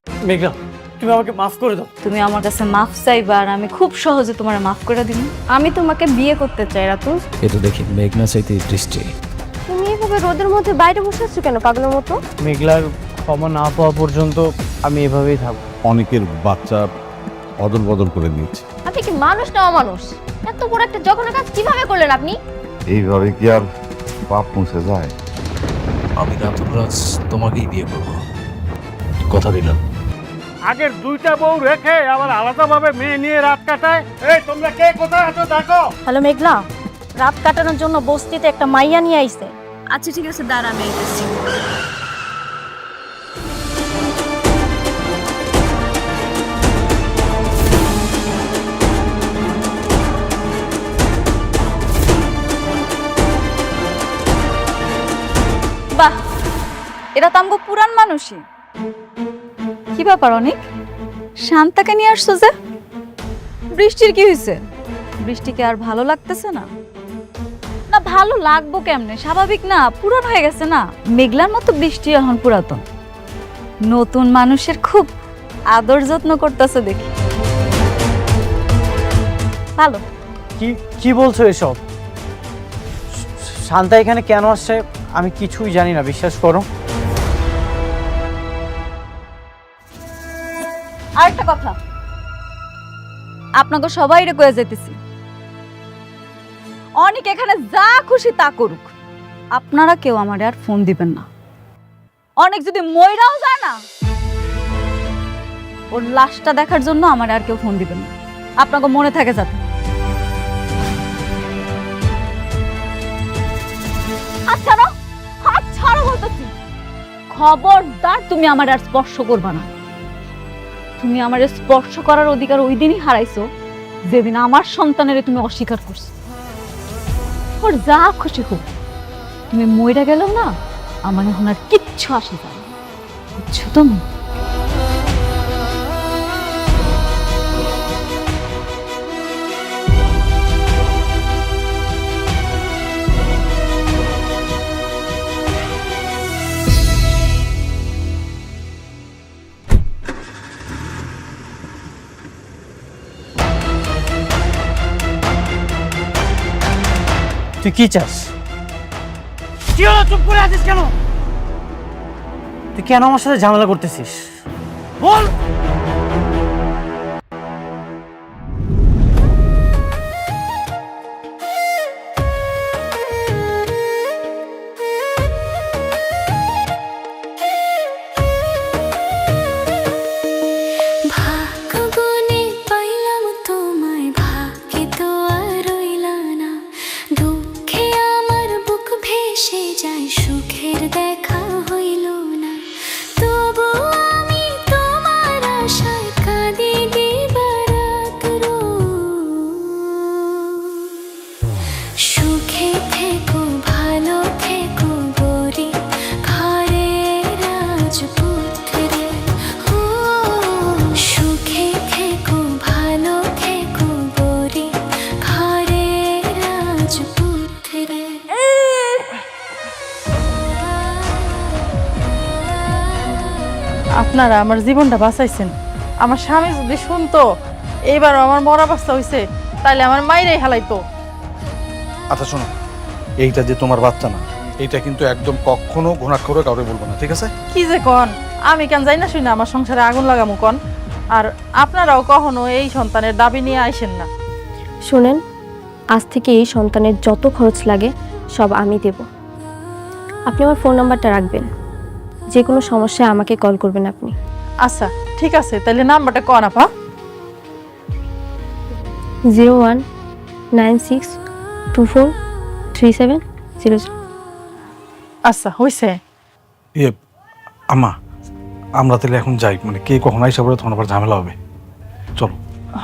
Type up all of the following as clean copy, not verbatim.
মেঘলা, তুমি আমাকে মাফ করে দাও। তুমি আমার কাছে মাফ চাইবা আর আমি খুব সহজে তোমার মাফ করে দিব। আমি তোমাকে বিয়ে করতে চাই রাতুল। এ তো দেখি মেঘনা চাইতে বৃষ্টি। তুমি এভাবে রোদের মধ্যে বাইরে বসে আছো কেন পাগলের মতো? মেঘলার ক্ষমা না পাওয়া পর্যন্ত আমি এভাবেই থাকবো। অনেকের বাচ্চা অদল বদল করে নিয়েছে। আপনি কি মানুষ না অমানুষ? এত বড় একটা জঘন্য কাজ কিভাবে করলেন আপনি? এইভাবে কি আর পাপ মুছে যায়? আমি রাতুল রাজ তোমাকেই বিয়ে করব, কথা দিলাম। আগের দুইটা বউ রেখে আবার আলাদাভাবে মেয়ে নিয়ে রাত কাটায়। এই তোমরা কে কোথায় আছো দেখো। হ্যালো মেঘলা, রাত কাটানোর জন্য বস্তিতে একটা মাইয়া নিয়ে আইছে। আচ্ছা ঠিক আছে, দাঁড়া আমি আইতেছি। বাহ, এরা তো আমগো পুরান মানুষই। কি ব্যাপার অনেক শান্তাকে নিয়ে আসছো যে? বৃষ্টির কি হয়েছে? বৃষ্টিকে আর ভালো লাগতেছে না? না ভালো লাগবো কেমনে, স্বাভাবিক না, পুরান হয়ে গেছে না। মেঘলার মতো বৃষ্টি এখন পুরাতন। নতুন মানুষের খুব আদর যত্ন করতেছে দেখি। ভালো। কি কি বলছো এসব? শান্তা এখানে কেন আসছে আমি কিছুই জানি না, বিশ্বাস করো। আরেকটা কথা, আপনাকে সবাই রে কয়ে যেতেছি, অনেক এখানে যা খুশি তা করুক, আপনারা কেউ আমার আর ফোন দিবেন না। অনেক যদি মইরাও যায় না, ওর লাশটা দেখার জন্য আমার আর কেউ ফোন দিবেন না। আপনাকে মনে থাকে যাতে। আচ্ছা না, হাত ছাড়ো বলতেছি। খবরদার তুমি আমার আর স্পর্শ করবা না। তুমি আমার স্পর্শ করার অধিকার ওই দিনই হারাইছো যেদিন আমার সন্তানের তুমি অস্বীকার করছো। ওর যা খুশি হোক, তুমি মইরা গেলেও না আমার এখন আর কিচ্ছু আসে যায় না, বুঝছো তুমি? তুই কি চাস? কি হলো, চুপ করে আছিস কেন? তুই কেন আমার সাথে ঝামেলা করতেছিস বল। ভাগ্যবনে পাইলাম তোমায়, ভাগ্যে তো আর রইলা না। দুঃখে আমার বুক ভেসে যায়, সুখের দেখা হইল না। তবু আমি তোমার আশায় কাঁদি দিবারাত সুখে থেকো, ভালো থেকো গরি ঘরে রাজপুত্রে। ও সুখে থেকো, ভালো থেকো গরি ঘরে রাজপুত্রে। আপনারা আমার জীবনটা বাঁচাইছেন। আমার স্বামী যদি শুনতো এইবার আমার মরা অবস্থা হয়েছে, তাহলে আমার মাইরাই হালাইতো। আচ্ছা শোনো, এইটা যে তোমার বাচ্চা না, এইটা কিন্তু একদম কখনো ঘুণাক্ষরে কাউকে বলবো না, ঠিক আছে? কি যে কন, আমি কেন যাই না শুনে আমার সংসারে আগুন লাগামু কন? আর আপনারাও কখনো এই সন্তানের দাবি নিয়ে আইসেন না। শুনেন, আজ থেকে এই সন্তানের যত খরচ লাগে সব আমি দেব। আপনি আমার ফোন নাম্বারটা রাখবেন, যে কোনো সমস্যায় আমাকে কল করবেন আপনি। আচ্ছা ঠিক আছে, তাহলে নাম্বারটা কন আপা। 0196243700। আচ্ছা হইছে। ইয়ে আম্মা, আমরা তাহলে এখন যাই, মানে কে কখন আইসা পড়ে তখন আবার ঝামেলা হবে। চলো।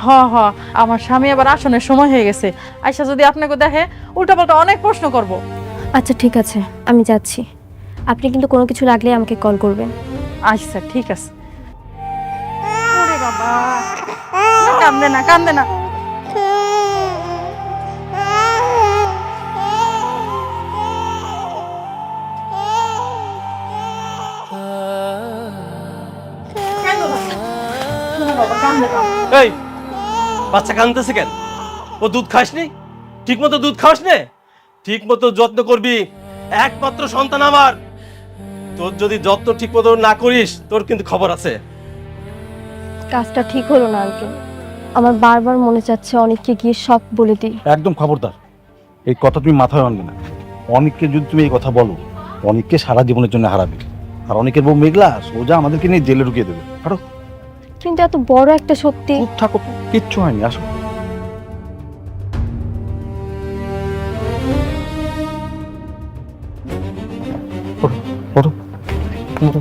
হ হ, আমার স্বামী আবার আসনের সময় হয়ে গেছে, আয়সা যদি আপনাকে দেখে উল্টাপাল্টা অনেক প্রশ্ন করব। আচ্ছা ঠিক আছে, আমি যাচ্ছি। আপনি কিন্তু কোনো কিছু লাগলে আমাকে কল করবেন। আচ্ছা ঠিক আছে। ওরে বাবা, না, কান্দে না কান্দে না। কেন বাবা কান্দে না। এই বাচ্চা কাঁদতেছে কেন? ও দুধ খাসনি? ঠিক মতো দুধ খাস নে, ঠিক মতো যত্ন করবি। একমাত্র সন্তান আমার, তোর যদি যত্ন ঠিক মতো না করিস তোর কিন্তু খবর আছে। কাজটা ঠিক হলো না আঙ্কেল, আমার বারবার মনে চাচ্ছে অনেককে গিয়ে সব বলে দিই। একদম খবরদার, এই কথা তুমি মাথায় আনবে না। অনেককে যদি তুমি এই কথা বলো, অনেককে সারা জীবনের জন্য হারাবে। আর অনেকের বউ মেঘলা সোজা আমাদেরকে নিয়ে জেলে ঢুকিয়ে দেবে। আরো কিন্তু এত বড় একটা সত্যি। চুপ থাকো তো, কিচ্ছু হয়নি, আসো। ওঠো, ওঠো, ওঠো।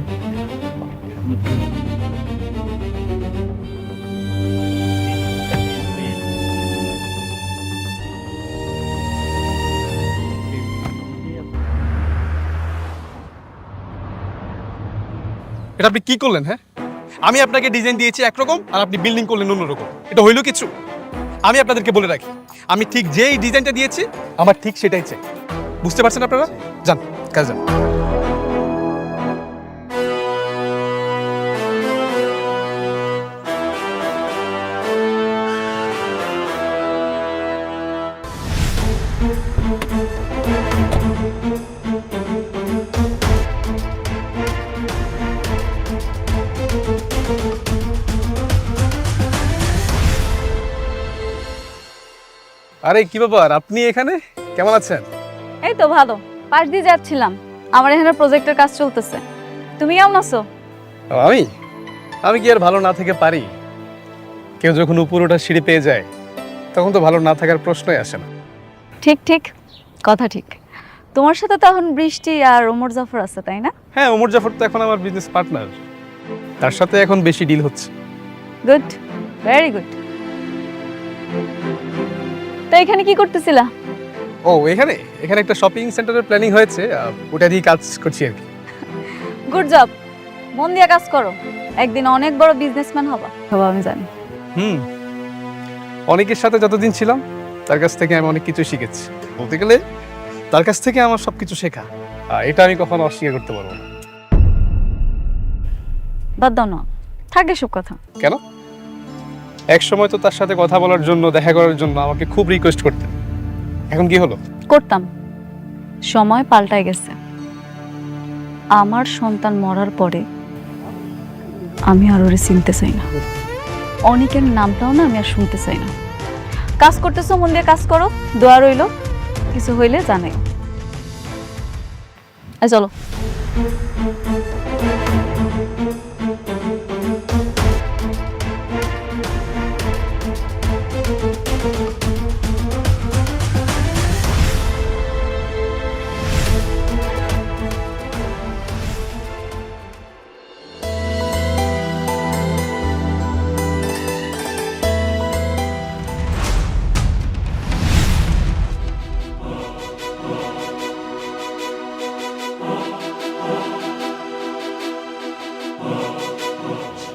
এটা আপনি কি করলেন? হ্যাঁ, আমি আপনাকে ডিজাইন দিয়েছি একরকম আর আপনি বিল্ডিং করলেন অন্যরকম। এটা হইল কিছু? আমি আপনাদেরকে বলে রাখি, আমি ঠিক যেই ডিজাইনটা দিয়েছি আমার ঠিক সেটাই চাই। বুঝতে পারছেন আপনারা? যান কাজ যান। আরে কি ব্যাপার, আপনি এখানে? কেমন আছেন? এই তো ভালো, পাশ দিয়ে যাচ্ছিলাম। আমার এখানে প্রজেক্টের কাজ চলতেছে। তুমি কেমন আছো? আমি আমি কি আর ভালো না থেকে পারি? কেউ যখন উপর ওঠার সিঁড়ি পেয়ে যায় তখন তো ভালো না থাকার প্রশ্নই আসে না। ঠিক ঠিক, কথা ঠিক। তোমার সাথে তো এখন বৃষ্টি আর ওমর জাফর আছে, তাই না? হ্যাঁ, ওমর জাফর তো এখন আমার বিজনেস পার্টনার, তার সাথে এখন বেশি ডিল হচ্ছে। Good, very good. তো এখানে কি করতেছিলা? ও এখানে এখানে একটা শপিং সেন্টারের প্ল্যানিং হয়েছে, ওটা দিয়ে কাজ করছি আর কি। গুড জব, মন দিয়ে কাজ করো, একদিন অনেক বড় বিজনেসম্যান হবা। হবা আমি জানি। অনেকের সাথে যতদিন ছিলাম তার কাছ থেকে আমি অনেক কিছু শিখেছি। বলতে গেলে তার কাছ থেকে আমার সবকিছু শেখা, এটা আমি কখনো অস্বীকার করতে পারবো না। বাদ দাও না, থাকে সব কথা। কেন? এক সময় তো তার সাথে কথা বলার জন্য, দেখা করার জন্য আমাকে খুব রিকোয়েস্ট করতেন। এখন কি হলো? করতাম, সময় পাল্টায় গেছে। আমার সন্তান মরার পরে আমি আর ওরে চিনতে চাই না, অনেকের নামটাও না আমি আর শুনতে চাই না। কাজ করতেছো, মন দিয়ে কাজ করো, দোয়া রইলো, কিছু হইলে জানাই। চলো।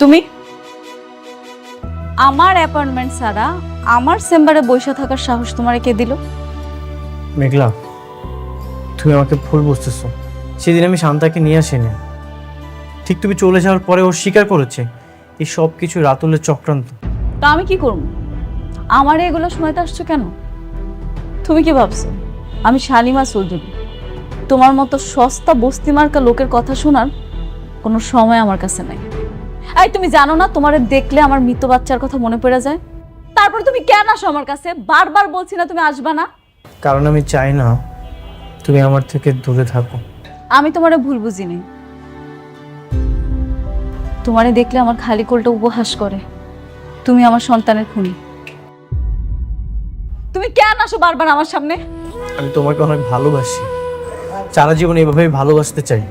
তুমি আমার অ্যাপয়েন্টমেন্ট ছাড়া আমার চেম্বারে বসে থাকার সাহস তোমার কে দিল? মেঘলা, তুমি আমাকে ভুল বুঝতেছো। সেদিন আমি শান্তাকে নিয়ে আসিনি। ঠিক তুমি চলে যাওয়ার পরে ও স্বীকার করেছে এই সব কিছু রাতুলের চক্রান্ত। তা আমি কি করব? আমার এগুলো সময়তে আসছো কেন? তুমি কি ভাবছো আমি শালিমা চৌধুরী? তোমার মতো সস্তা বস্তি মার্কা লোকের কথা শোনার কোনো সময় আমার কাছে নাই। এই তুমি জানো না, তোমারে দেখলে আমার মৃত বাচ্চার কথা মনে পড়ে যায়। তারপর তুমি কেন আসো আমার কাছে? বারবার বলছি না তুমি আসবা না? কারণ আমি চাই না তুমি আমার থেকে দূরে থাকো। আমি তোমারে ভুল বুঝিনি। তোমারে দেখলে আমার খালি কোলটা উপহাস করে। তুমি আমার সন্তানের খুনি। তুমি কেন আসো বারবার আমার সামনে? আমি তোমাকে অনেক ভালোবাসি, সারা জীবন এইভাবেই ভালোবাসতে চাই।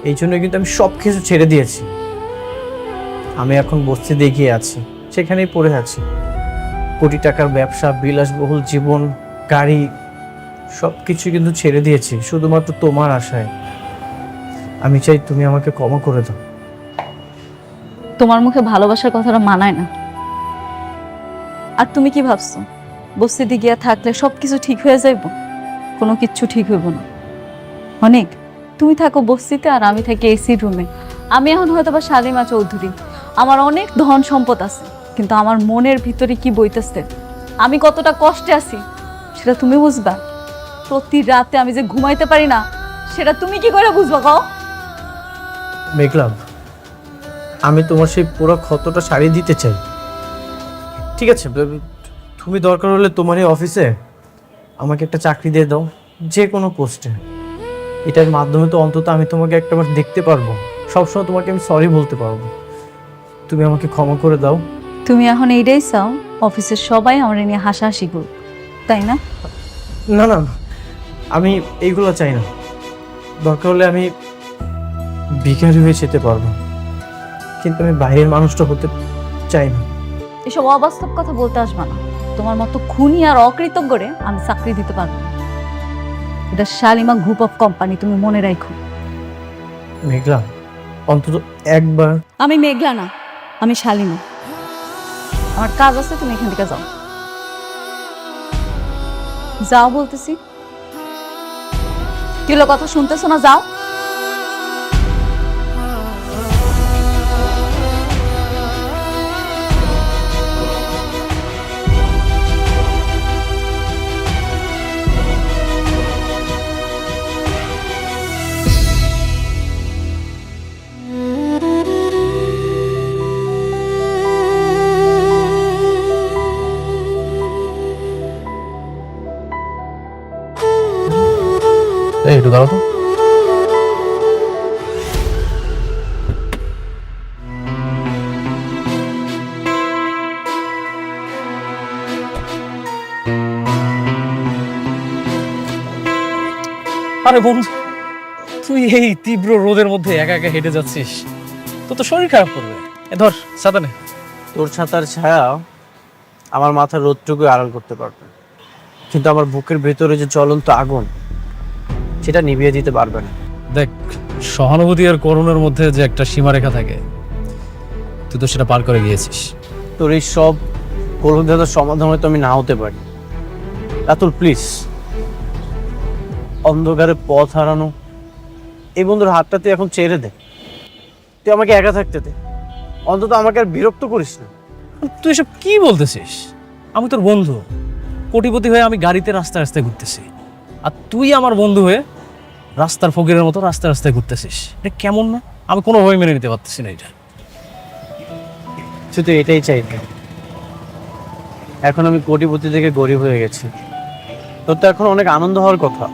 এই জন্য কিন্তু আমি সব কিছু ছেড়ে দিয়েছি। আমি এখন বস্তিতে এগিয়ে আছি, সেখানেই পড়ে আছি। কোটি টাকার ব্যবসা, বিলাসবহুল জীবন, গাড়ি, সব কিছু কিন্তু ছেড়ে দিয়েছি শুধুমাত্র তোমার আশায়। আমি চাই তুমি আমাকে ক্ষমা করে দাও। তোমার মুখে ভালোবাসার কথাটা মানায় না। আর তুমি কি ভাবছো বস্তিতে গিয়া থাকলে সবকিছু ঠিক হয়ে যাইব? কোনো কিচ্ছু ঠিক হইব না। অনেক তুমি থাকো বস্তিতে আর আমি থাকি এসি রুমে। আমি এখন হয়তো বা শালিমা চৌধুরী, আমার অনেক ধন সম্পদ আছে, কিন্তু আমার মনের ভিতরে কি বইতেছে, আমি কতটা কষ্টে আছি সেটা তুমি বুঝবা। প্রতি রাতে আমি যে ঘুমাইতে পারি না সেটা তুমি কি করে বুঝবা কও? মেঘলা, আমি তোমার সেই পুরো ক্ষতটা সারিয়ে দিতে চাই। ঠিক আছে, তুমি দরকার হলে তোমার এই অফিসে আমাকে একটা চাকরি দিয়ে দাও, যে কোনো পোস্টে। এটার মাধ্যমে তো অন্তত আমি তোমাকে একটাবার দেখতে পারবো, সবসময় তোমাকে আমি সরি বলতে পারবো। তুমি আমাকে ক্ষমা করে দাও। তুমি এখন এইটাই চাও অফিসের সবাই আমার নিয়ে হাসাহাসি করুক, তাই না? না না, আমি এইগুলো চাই না। দরকার হলে আমি ভিখারি হয়ে যেতে পারবো, কিন্তু আমি বাইরের মানুষটা হতে চাই না। এসব অবাস্তব কথা বলতে আসবা না। তোমার মতো খুনি আর অকৃতজ্ঞরে আমি চাকরি দিতে পারবো না। এটা শালিমা গ্রুপ অফ কোম্পানি, তুমি মনে রাখো। মেঘলা, অন্তত একবার। আমি মেঘলা না, আমি শালিমা। আমার কাজ আছে, তুমি এখান থেকে যাও। যাও বলতেছি। কি হলো, কথা শুনতেছো না? যাও। এই একটু দাঁড়াও তো। আরে বন্ধু, তুই এই তীব্র রোদের মধ্যে একা একা হেঁটে যাচ্ছিস, তো তো শরীর খারাপ করবে। এ ধর ছাতা নে। তোর ছাতার ছায়া আমার মাথার রোদটুকু আড়াল করতে পারবে, কিন্তু আমার বুকের ভেতরে যে জ্বলন্ত আগুন, সেটা নিভিয়ে দিতে পারবে না। দেখ, সহানুভূতি আর করুণার মধ্যে যে একটা সীমারেখা থাকে, তুই তো সেটা পার করে গিয়েছিস। তোর এই সব কলঙ্কের সমাধান হয়তো আমি না হতে পারি। রাতুল প্লিজ, অন্ধকারে পথ হারানো এই বন্ধুর হাতটা তুই এখন ছেড়ে দে। তুই আমাকে একা থাকতে দে, অন্তত আমাকে আর বিরক্ত করিস না। তুই এসব কি বলতেছিস? আমি তোর বন্ধু, কোটিপতি হয়ে আমি গাড়িতে রাস্তায় রাস্তায় ঘুরতেছি, আর তুই আমার বন্ধু হয়ে রাস্তার ফকিরের মতো রাস্তায় রাস্তায় ঘুরতেছিস। এটা কেমন না? আমি কোনোভাবে মেনে নিতে পারতেছি না এটা। শুধু এটাই চাইতে। এখন আমি কোটিপতি থেকে গরিব হয়ে গেছি, তোর তো এখন অনেক আনন্দ হওয়ার কথা।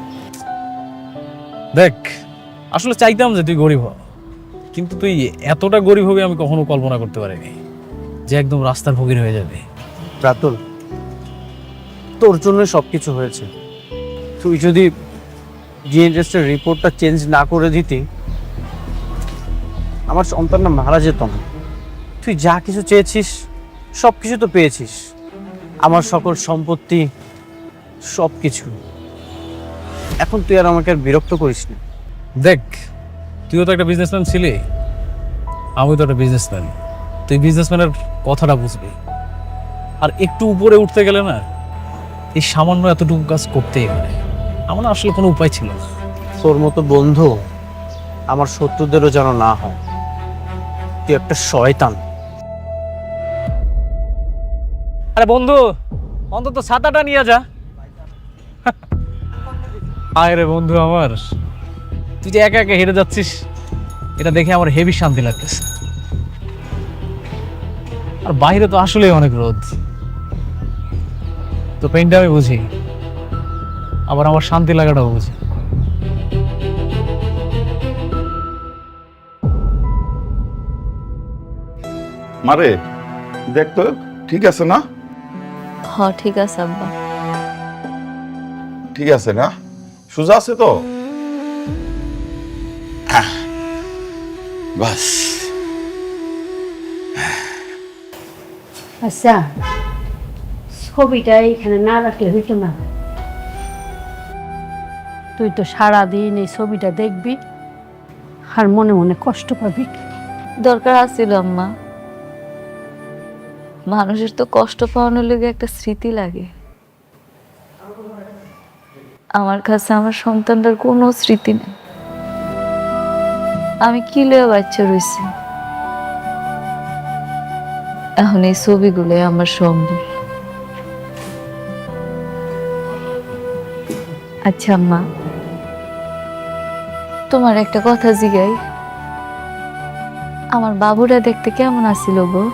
দেখ, আসলে চাইতাম যে তুই গরিব হ, কিন্তু তুই এতটা গরিব হবে আমি কখনো কল্পনা করতে পারিনি, যে একদম রাস্তার ফকির হয়ে যাবে। রাতুল, তোর জন্য সবকিছু হয়েছে। তুই যদি জিএনএসের রিপোর্টটা চেঞ্জ না করে দিতি, আমার সন্তানটা মারা যেত না। তুই যা কিছু চেয়েছিস সব কিছু তো পেয়েছিস, আমার সকল সম্পত্তি, সব কিছু। এখন তুই আর আমাকে আর বিরক্ত করিস না। দেখ, তুইও তো একটা বিজনেসম্যান ছিলি, আমি তো একটা বিজনেসম্যান। তুই বিজনেসম্যানের কথাটা বুঝবি, আর একটু উপরে উঠতে গেলে না এই সামান্য এতটুকু কাজ করতেই হয়। আমার আসলে কোনো উপায় ছিল না। তোর মতো বন্ধু আমার শত্রুদেরও যেন না হয়। তুই একটা শয়তান। আরে বন্ধু, অন্তত ছাতাটা নিয়ে যা। আয় রে বন্ধু আমার, তুই যে একা একা হেঁটে যাচ্ছিস, এটা দেখে আমার হেভি শান্তি লাগতেছে। আর বাইরে তো আসলেই অনেক রোদ। তো পেনটা আমি বুঝি, আবার আমার শান্তি লাগাটাও বুঝি। মারে দেখ তো, ঠিক আছে না? হ, ঠিক আছে আব্বা। ঠিক আছে না? সোজা আছে তো? বাস। আচ্ছা, ছবিটা এখানে না রাখলে হইতো না। তুই তো সারাদিন এই ছবিটা দেখবি আর মনে মনে কষ্ট পাবি। দরকার আছিল আম্মা, মানুষের তো কষ্ট পাওয়ানোর লেগে একটা স্মৃতি লাগে। আমার কাছে আমার সন্তানটার কোনো স্মৃতি নেই। আমি কি লয়ে বাচ্চা রয়েছি, এখন এই ছবিগুলো আমার সম্বল। আচ্ছা আম্মা, তোমার একটা কথা জিগাই, আমার বাবুরা দেখতে কেমন আছিল গো?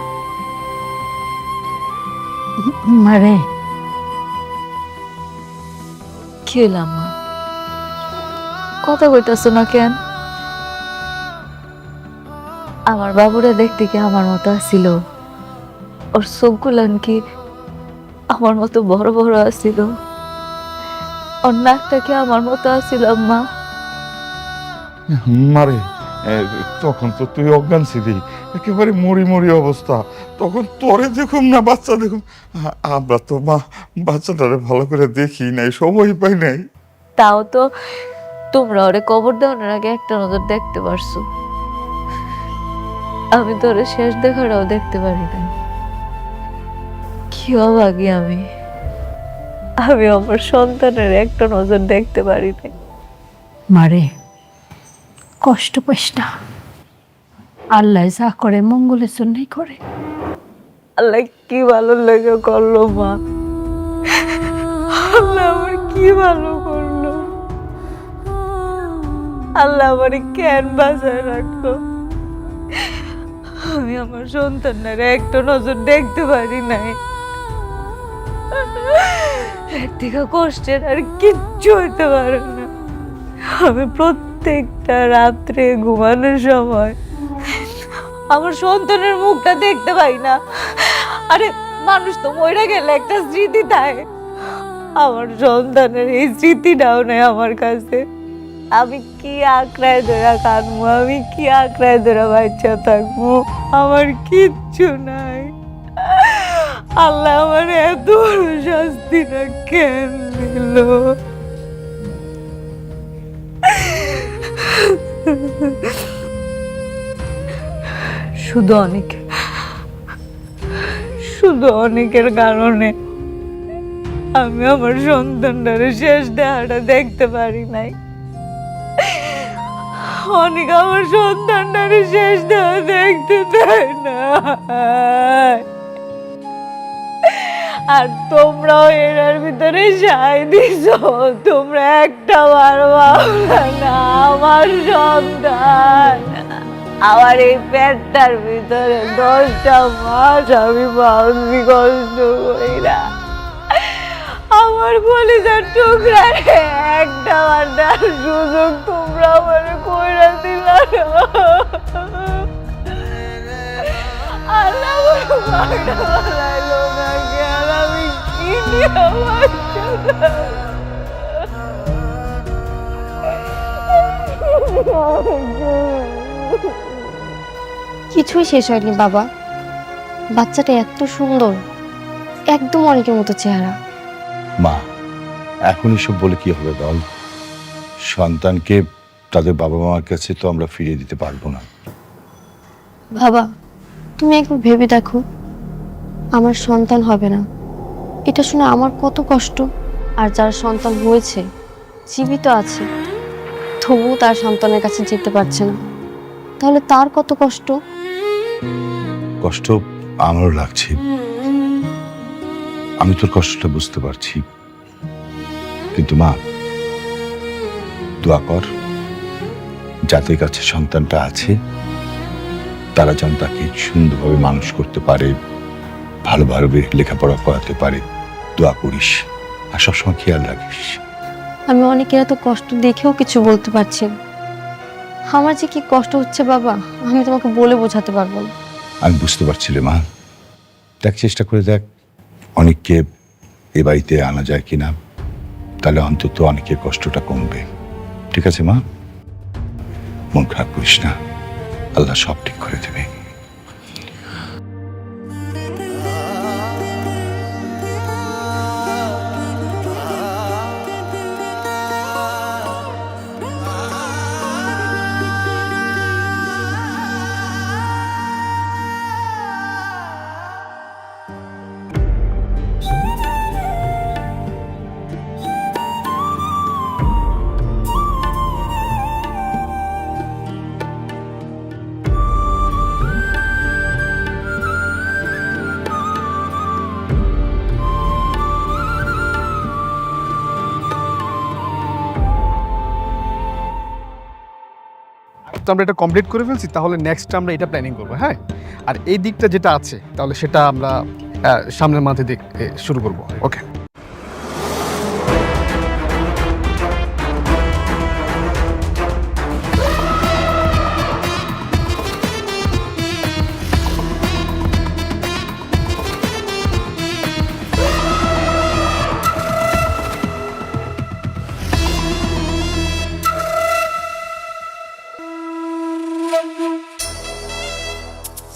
মারে, কি হইল আম্মা, কথা কইতাছো না কেন? আমার বাবুরা দেখতে কি আমার মতো আছিল? ওর চোখগুলান কি আমার মতো বড় বড় আছিল? ওর নাকটা কি আমার মতো আছিল আম্মা? মারে তখন তো তুই অজ্ঞান ছিলি, একেবারে মরি মরি অবস্থা। তখন তোরে দেখুম না বাচ্চা দেখুম, আমরা তো মা বাচ্চাটারে ভালো করে দেখি নাই, সময় পাই নাই। তাও তো তোমরা ওরে কবর দেওয়ার আগে একটা নজর দেখতে পারছো, আমি তো ওরে শেষ দেখাটাও দেখতে পারি না। কি অভাগী আমি, আমি আমার সন্তানের একটা নজর দেখতে পারি না। মারে, কষ্ট পাইস না। আল্লাহ যা করে মঙ্গলের জন্যই করে। আল্লাহ কি ভালো লাগে করলো মা, আল্লাহ আমার কি ভালো করলো, আল্লাহ আমার কেন বাঁচায় রাখলো? আমি আমার সন্তানের একটা নজর দেখতে পারি নাই। একদিকে কষ্টের আর কিচ্ছু হইতে পারে না। আমি প্রত্যেকটা রাত্রে ঘুমানোর সময় আমার সন্তানের মুখটা দেখতে পাই না। আরে মানুষ তো মরে গেলে একটা স্মৃতি থাকে, আমার সন্তানের এই স্মৃতিটাও নেই আমার কাছে। আমি কি আঁকড়ায় ধরা কাঁদবো, আমি কি আঁকড়ায় ধরা বাচ্চা থাকবো? আমার কিচ্ছু নাই। আল্লাহ আমার এত বড় শাস্তিটা কেন দিল? শুধু অনেকের কারণে আমি আমার সন্তানটারে শেষ দেখাটা দেখতে পারি নাই। অনেক আমার সন্তানটারে শেষ দেখা দেখতে দেয় না, আর তোমরাও এর ভিতরে সাই দিছ। তোমরা একটা বার ভাবলা না আমার সন্তান, আমার এই পেটটার ভিতরে 10টা মাস আমি বাঁচি কষ্ট কইরা। আমার কলিজার টুকরা রে একটা বার দেওয়ার সুযোগ তোমরা আমার কইরা দিলা না। আল্লাহ আমার মাটা বানাইলো না কেন? আমি কি নিয়ে কিছুই শেষ হয়নি বাবা। বাচ্চাটা এত সুন্দর, একদম অনেকের মতো চেহারা। মা, এখন এসব বলে কি হবে বল? সন্তানকে তাদের বাবা মার কাছে তো আমরা ফিরিয়ে দিতে পারবো না। বাবা, তুমি একবার ভেবে দেখো, আমার সন্তান হবে না, এটা শুনে আমার কত কষ্ট। আর যার সন্তান হয়েছে, জীবিত আছে, তবুও তার সন্তানের কাছে যেতে পারছে না, তাহলে তার কত কষ্ট। কষ্ট আমারও লাগছে, আমি তোর কষ্টটা বুঝতে পারছি, কিন্তু মা দোয়া কর যাদের কাছে সন্তানটা আছে তারা যেন তাকে সুন্দরভাবে মানুষ করতে পারে, ভালোভাবে লেখাপড়া করাতে পারে। দোয়া করিস আর সবসময় খেয়াল রাখিস। আমি অনেকের এত কষ্ট দেখেও কিছু বলতে পারছি না। আমার যে কি কষ্ট হচ্ছে বাবা, আমি তোমাকে বলে বোঝাতে পারবো না। আমি বুঝতে পারছি রে মা, দেখ চেষ্টা করে দেখ অনেককে এ বাড়িতে আনা যায় কিনা, তাহলে অন্তত অনেকের কষ্টটা কমবে। ঠিক আছে মা, মন খারাপ করিস না, আল্লাহ সব ঠিক করে দেবে। যেহেতু আমরা এটা কমপ্লিট করে ফেলছি, তাহলে নেক্সট আমরা এটা প্ল্যানিং করবো, হ্যাঁ? আর এই দিকটা যেটা আছে, তাহলে সেটা আমরা সামনের মাসে দিক শুরু করবো। ওকে।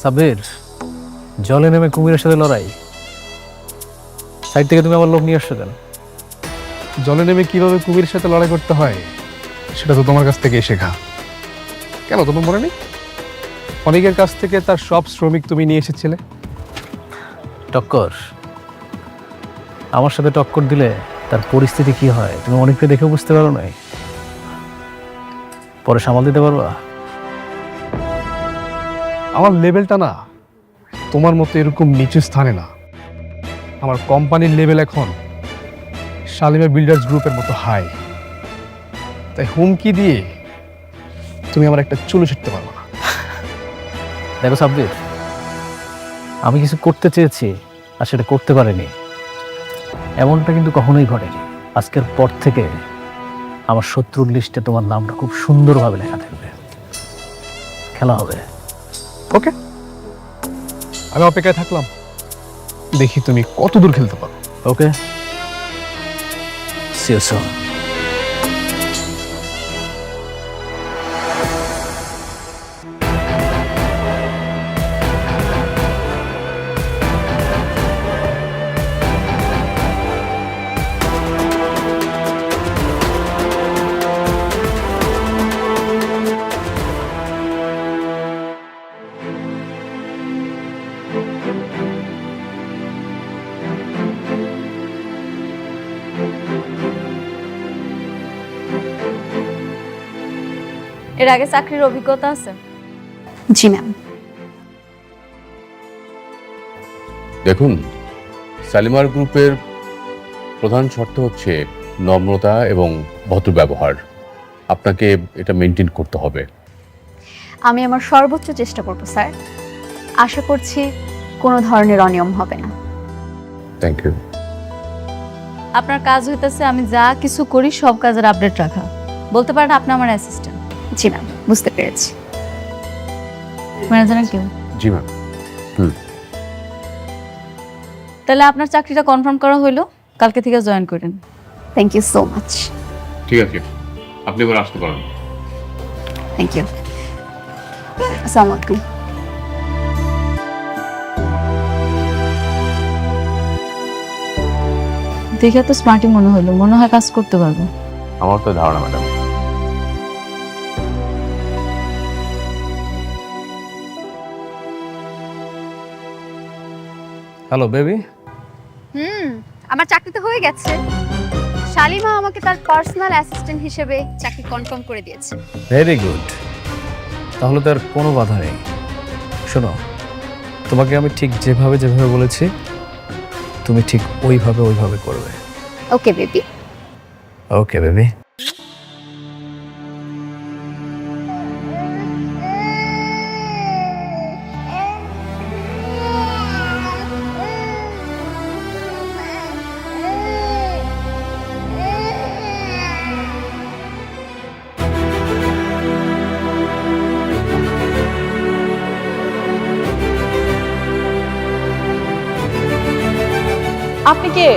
সাবির, জলে নেমে কুমিরের সাথে লড়াই। সাইড থেকে তুমি আমার লোক নিয়ে আসছো কেন? জলে নেমে কিভাবে কুমিরের সাথে লড়াই করতে হয় সেটা তো তোমার কাছ থেকে শেখা। কেন তোমার মনে নেই? অনেকের কাছ থেকে তার সব শ্রমিক তুমি নিয়ে এসেছিলে। টক্কর, আমার সাথে টক্কর দিলে তার পরিস্থিতি কি হয় তুমি অনেককে দেখে বুঝতে পারো নাই? পরে সামাল দিতে পারবা? আমার লেভেলটা না তোমার মতো এরকম নিচু স্থানে না। আমার কোম্পানির লেভেল এখন শালিমা বিল্ডার্স গ্রুপের মতো হাই। তাই হুমকি দিয়ে তুমি আমার একটা চুলো ছিটতে পারবো না। দেখো সাব্বির, আমি কিছু করতে চেয়েছি আর সেটা করতে পারিনি, এমনটা কিন্তু কখনোই ঘটেনি। আজকের পর থেকে আমার শত্রুর লিস্টে তোমার নামটা খুব সুন্দরভাবে লেখা থাকবে। খেলা হবে। ওকে, আমি অপেক্ষায় থাকলাম, দেখি তুমি কত দূর খেলতে পারো। ওকে, সি ইউ সুন। এর আগে চাকরির অভিজ্ঞতা আছে? জি ম্যাম। দেখুন, শালিমার গ্রুপের প্রধান শর্ত হচ্ছে নম্রতা এবং ভদ্র ব্যবহার। আপনাকে এটা মেনটেন করতে হবে। আমি আমার সর্বোচ্চ চেষ্টা করব স্যার। আশা করছি কোনো ধরনের অনিয়ম হবে না। Thank you. আপনার কাজ হইতেছে আমি যা কিছু করি সব কাজের আপডেট রাখা। বলতে পারেন আপনি আমার অ্যাসিস্ট্যান্ট। জি ম্যাম, বুঝতে পেরেছি। ম্যানেজার কেউ? জি ম্যাম। তাহলে আপনার চাকরিটা কনফার্ম করা হইলো, কালকে থেকে জয়েন করেন। Thank you so much. ঠিক আছে, আপনি এবার আসতে পারেন। Thank you. আসসালামু আলাইকুম। দেখে তো স্মার্টই মনে হলো, মনে হয় কাজ করতে পারবো। আমার তো ধারণা ম্যাডাম। Hello baby. আমার চাকরি তো হয়ে গেছে। শালিমা আমাকে তার পার্সোনাল অ্যাসিস্ট্যান্ট হিসেবে চাকরি কনফার্ম করে দিয়েছে। ভেরি গুড, তাহলে তো আর কোনো বাধা নেই। শোনো, তোমাকে আমি ঠিক যেভাবে যেভাবে বলেছি তুমি ঠিক ওইভাবে করবে। Okay baby. Okay baby. আপনি কে?